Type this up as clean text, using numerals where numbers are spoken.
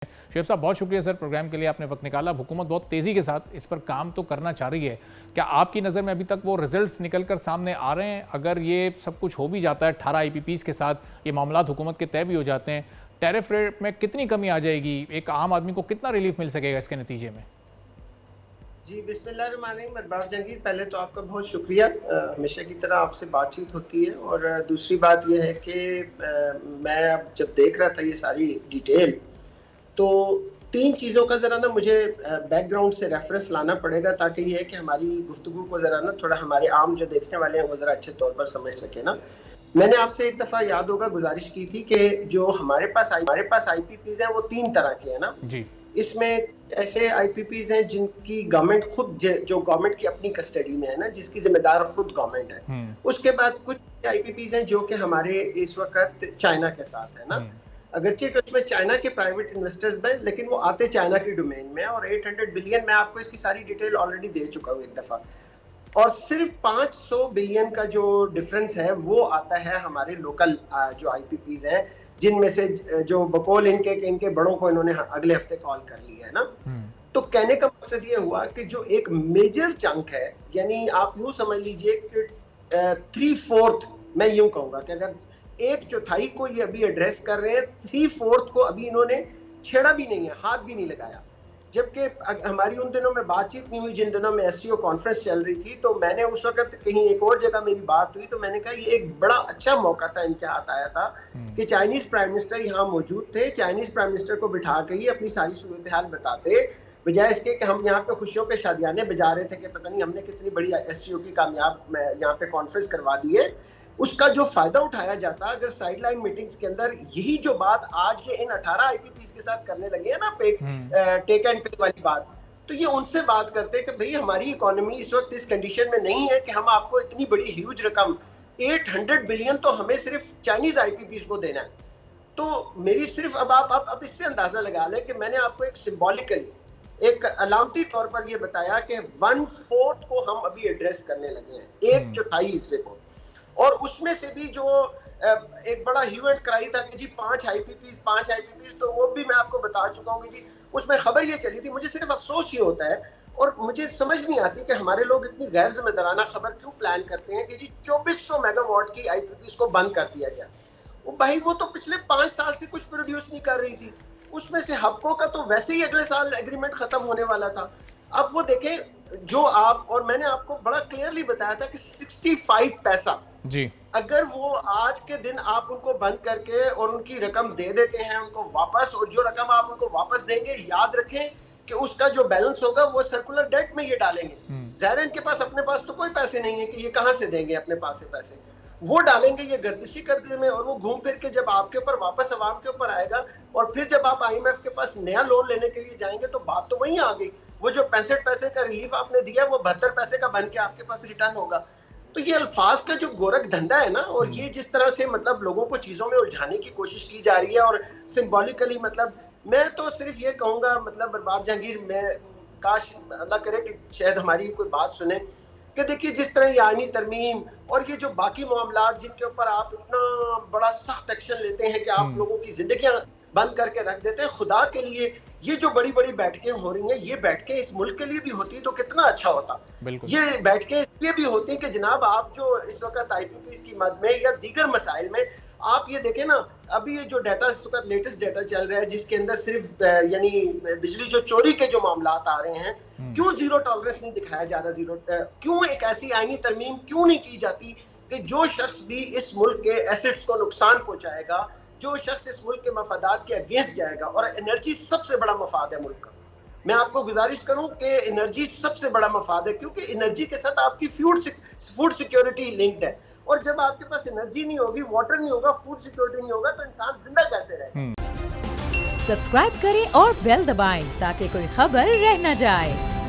शुएब साहब, बहुत शुक्रिया सर, प्रोग्राम के लिए आपने वक्त निकाला। हुकूमत बहुत तेज़ी के साथ इस पर काम तो करना चाह रही है। क्या आपकी नज़र में अभी तक वो रिजल्ट्स निकल कर सामने आ रहे हैं? अगर ये सब कुछ हो भी जाता है, 18 IPPs के साथ ये मामला हुकूमत के तय भी हो जाते हैं, टैरिफ रेट में कितनी कमी आ जाएगी? एक आम आदमी को कितना रिलीफ मिल सकेगा इसके नतीजे में? जी, बिस्मिल्लाहिर्रहमानिर्रहीम। अरबाब जहांगीर, पहले तो आपका बहुत शुक्रिया। हमेशा की तरह आपसे बातचीत होती है। और दूसरी बात यह है कि मैं अब जब देख रहा था ये सारी डिटेल, तो 3 चीज़ों का ज़रा ना मुझे बैकग्राउंड से रेफरेंस लाना पड़ेगा, ताकि ये है कि हमारी गुफ्तगू को ज़रा ना थोड़ा हमारे आम जो देखने वाले हैं वो ज़रा अच्छे तौर पर समझ सके ना। मैंने आपसे एक दफ़ा याद होगा गुजारिश की थी कि जो हमारे पास IPPs हैं वो 3 तरह के हैं ना। जी। इसमें ऐसे IPPs हैं जिनकी गवर्नमेंट खुद जो गवर्नमेंट की अपनी कस्टडी में है ना, जिसकी जिम्मेदार खुद गवर्नमेंट है। उसके बाद कुछ IPPs हैं जो कि हमारे इस वक्त चाइना के साथ है ना। अगरचे कि उसमें चाइना के प्राइवेट इन्वेस्टर्स हैं, लेकिन वो आते चाइना की डोमेन में। और 800 बिलियन, मैं आपको इसकी सारी डिटेल ऑलरेडी दे चुका हूँ एक दफा। और सिर्फ 500 बिलियन का जो डिफरेंस है वो आता है हमारे लोकल जो IPPs हैं, जिनमें से जो बकौल इनके बड़ों को इन्होंने अगले हफ्ते कॉल कर लिया है ना। तो कहने का मकसद ये हुआ कि जो एक मेजर चंक है, यानी आप यूं समझ लीजिए कि 3/4, मैं यूं कहूंगा कि अगर 1/4 को ये अभी एड्रेस कर रहे हैं, 3/4 को अभी इन्होंने छेड़ा भी नहीं है, हाथ भी नहीं लगाया। जबकि हमारी उन दिनों में बातचीत नहीं हुई जिन दिनों में SCO कॉन्फ्रेंस चल रही थी, तो मैंने उस वक्त कहीं एक और जगह मेरी बात हुई, तो मैंने कहा ये एक बड़ा अच्छा मौका था, इनके हाथ आया था कि चाइनीज प्राइम मिनिस्टर यहाँ मौजूद थे। चाइनीज प्राइम मिनिस्टर को बिठा के ही अपनी सारी सूरत हाल बताते, बजाय इसके कि हम यहाँ पे खुशियों के शादियाने बजा रहे थे कि पता नहीं हमने कितनी बड़ी SCO की कामयाब यहाँ पे कॉन्फ्रेंस करवा दी है। उसका जो फायदा उठाया जाता, अगर साइडलाइन मीटिंग्स के अंदर यही जो बात आज ये इन 18 IPPs के साथ करने लगे हैं ना, टेक एंड पे वाली बात, तो ये उनसे बात करते हैं कि भाई हमारी इकोनॉमी इस वक्त इस कंडीशन में नहीं है कि हम आपको इतनी बड़ी ह्यूज रकम 800 बिलियन तो हमें सिर्फ चाइनीज IPPs को देना है। तो मेरी सिर्फ अब इससे अंदाजा लगा लें कि मैंने आपको एक सिंबॉलिकली, एक अलामती तौर पर ये बताया कि 1/4 को हम अभी एड्रेस करने लगे हैं, 1/4 हिस्से को। और उसमें से भी जो एक बड़ा ह्यू एंड क्राई था कि जी 5 IPPs, तो वो भी मैं आपको बता चुका हूँ कि जी उसमें खबर ये चली थी। मुझे सिर्फ अफसोस ये होता है और मुझे समझ नहीं आती कि हमारे लोग इतनी गैर जिम्मेदाराना खबर क्यों प्लान करते हैं कि जी 2400 मेगावाट की IPPs को बंद कर दिया गया। वो भाई वो तो पिछले 5 साल से कुछ प्रोड्यूस नहीं कर रही थी। उसमें से हबको का तो वैसे ही अगले साल एग्रीमेंट खत्म होने वाला था। अब वो देखें, जो आप और मैंने आपको बड़ा क्लियरली बताया था कि 65 पैसा जी, अगर वो आज के दिन आप उनको बंद करके और उनकी रकम दे देते हैं उनको वापस, और जो रकम आप उनको वापस देंगे, याद रखें कि उसका जो बैलेंस होगा वो सर्कुलर डेट में ये डालेंगे। ज़ाहिर है इनके पास अपने पास तो कोई पैसे नहीं है कि ये कहां से देंगे अपने पास से पैसे, वो डालेंगे ये गर्दिशी कर्जे में, और वो घूम फिर के जब आपके ऊपर वापस अवाम के ऊपर आएगा, और फिर जब आप IMF के पास नया लोन लेने के लिए जाएंगे तो बात तो वहीं आ गई। वो जो 65 पैसे का रिलीफ आपने दिया वो 72 पैसे का बन के आपके पास रिटर्न होगा। तो ये अल्फाज का जो गोरख धंधा है ना, और ये जिस तरह से मतलब लोगों को चीजों में उलझाने की कोशिश की जा रही है, और सिंबॉलिकली, मतलब मैं तो सिर्फ ये कहूंगा, मतलब अरबाब जहांगीर, मैं काश अल्लाह करे कि शायद हमारी कोई बात सुने, कि देखिए जिस तरह ये आईनी तरमीम और ये जो बाकी मामला जिनके ऊपर आप इतना बड़ा सख्त एक्शन लेते हैं कि आप लोगों की जिंदगियां बंद करके रख देते हैं, खुदा के लिए ये जो बड़ी बड़ी बैठकें हो रही हैं, ये बैठकें इस मुल्क के लिए भी होती तो कितना अच्छा होता। ये बैठकें इसलिए भी होती कि जनाब आप जो इस वक्त IPPs की मद में या दीगर मसाइल में, आप ये देखें ना, अभी ये जो डाटा इस वक्त लेटेस्ट डाटा चल रहा है जिसके अंदर सिर्फ यानी बिजली जो चोरी के जो मामला आ रहे हैं, क्यों जीरो टॉलरेंस नहीं दिखाया जा रहा, क्यों एक ऐसी आईनी तरमीम क्यों नहीं की जाती कि जो शख्स भी इस मुल्क के एसेट्स को नुकसान पहुंचाएगा, जो शख्स इस मुल्क के मफादात के अगेंस्ट जाएगा, और एनर्जी सबसे बड़ा मफाद है मुल्क का। मैं आपको गुजारिश करूं कि एनर्जी सबसे बड़ा मफाद है, क्योंकि एनर्जी के साथ आपकी फूड सिक्योरिटी लिंक्ड है, और जब आपके पास एनर्जी नहीं होगी, वाटर नहीं होगा, फूड सिक्योरिटी नहीं होगा, तो इंसान जिंदा कैसे रहेगा। सब्सक्राइब करें और बेल दबाएं ताकि कोई खबर रह न जाए।